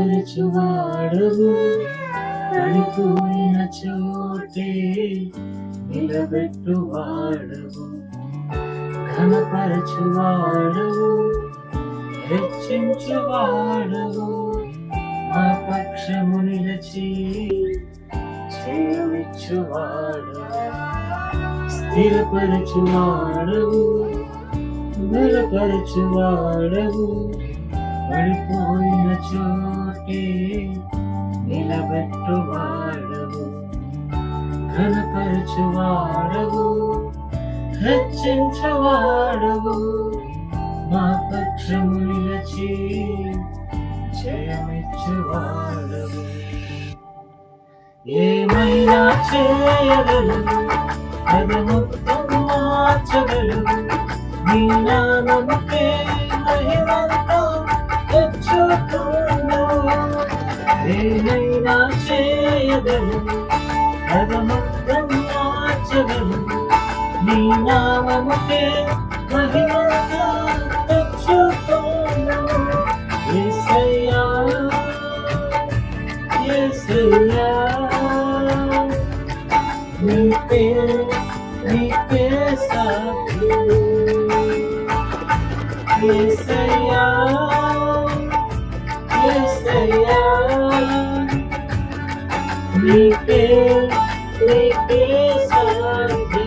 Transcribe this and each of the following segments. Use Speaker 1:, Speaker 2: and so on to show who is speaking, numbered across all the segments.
Speaker 1: బలపరచువాడవు పడిపోయిన చోటే నిలబెట్టువాడవు ఘనపరచువాడవు హెచ్చించువాడవు మా పక్షము నిలచి చేయమిచ్చువాడవు స్థిరపరచువాడవు బలపరచువాడవు పడిపోయిన చోటే నిలబెట్టువాడవు ఘనపరచువాడవు హెచ్చించువాడవు మా పక్షము నిలచి జయమిచ్చువాడవు ఏమైనా చేయగలవు అది మొత్తం మార్చగలవు నీ నామముకే మహిమంతా తెచ్చుకుందు ఏమైనా చేయగలవు అది మొత్తం మార్చగలవు నీ నామముకే మహిమంతా తెచ్చుకుందు యేసయ్యా యేసయ్యా నీకే సాక్షి యేసయ్యా యేసయ్యా నీకే సాక్షి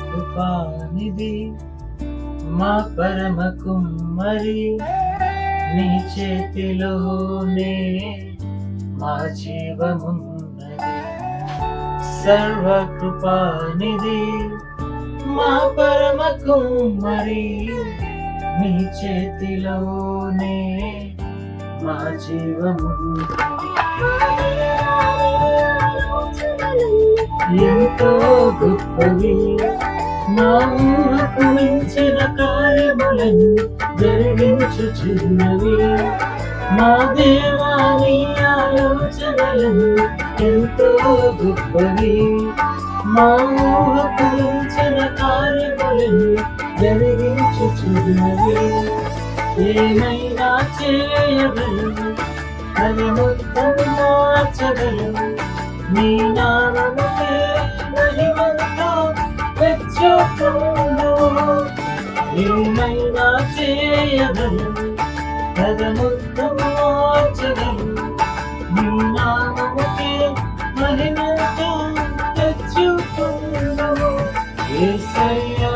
Speaker 1: సర్వకృపానిధి మా పరమ కుమ్మరి నీ చేతిలోనే మా జీవమున్నది సర్వకృపానిధి మా పరమ కుమ్మరి నీ చేతిలోనే మా జీవమున్నది ఎంతో గొప్పవి నా ఊహకు మించిన కార్యములను జరిగించుచున్నవి మా దేవాని ఆలోచనలను ఎంతో గొప్పవి మా ఊహకు మించిన కార్యములను జరిగించుచున్నవి ఏమైనా చేయగలవు అది మొత్తం మార్చగలవు నీ నామముకే మహిమంతా తెచ్చుకుందు ఏమైనా చేయగలవు అది మొత్తం మార్చగలవు నీ నామముకే మహిమంతా తెచ్చుకుందు యేసయ్యా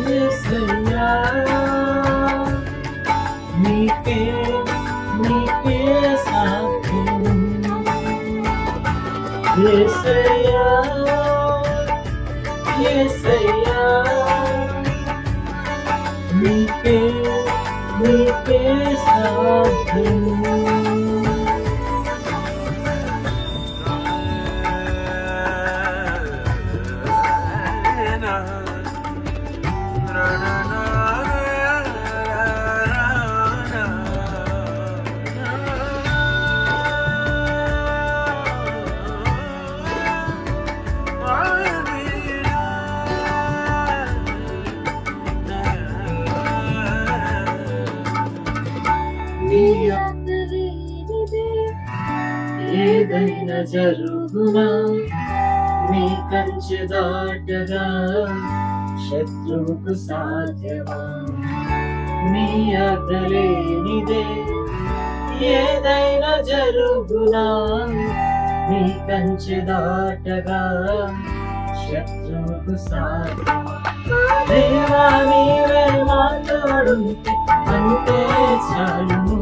Speaker 1: యేసయ్యా నీకే సాక్షి యేసయ్యా యేసయ్యా నీకే సాక్షి ఏదైనా జరుగునా నీ కంచె దాటగా శత్రువుకు సాధ్యమా నీ ఆజ్ఞలేనిదే ఏదైనా జరుగునా నీ కంచె దాటగా శత్రువుకు సాధ్యమా దేవా నీవే మాట్లాడుంటే అంతే చాలును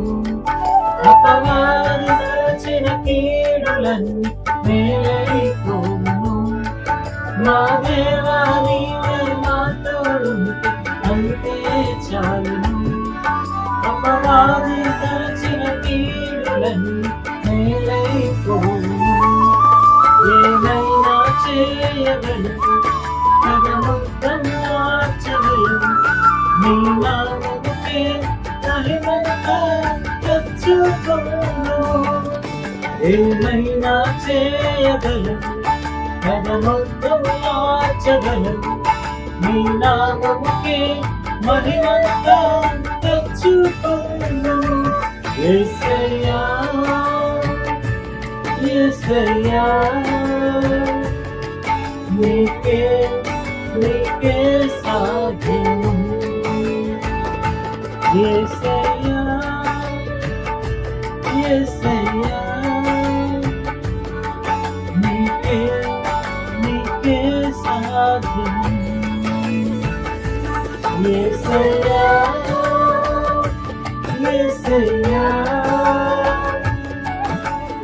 Speaker 1: తలచిన కీడులన్నీ మేలైపోను. ఏమైనా చేయగలను, పదముద్దం మార్చగలను, నీ నామముకే మహిమంతా తెచ్చుకోను. ఏమైనా చేయగలను, పదముద్దం మార్చగలను, నీ నామముకే మహిమంతా తెచ్చుకోను. యేసయ్యా యేసయ్యా నీకే నీకే సాధ్యము. యేసయ్యా యేసయ్యా నీకే నీకే సాధ్యము. యేసయ్యా యేసయ్యా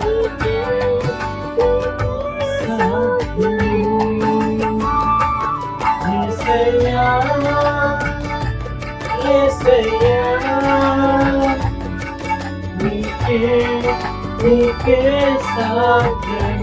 Speaker 1: నీకే సాధ్యము. యేసయ్యా యేసయ్యా నీకే నీకే సాధ్యము.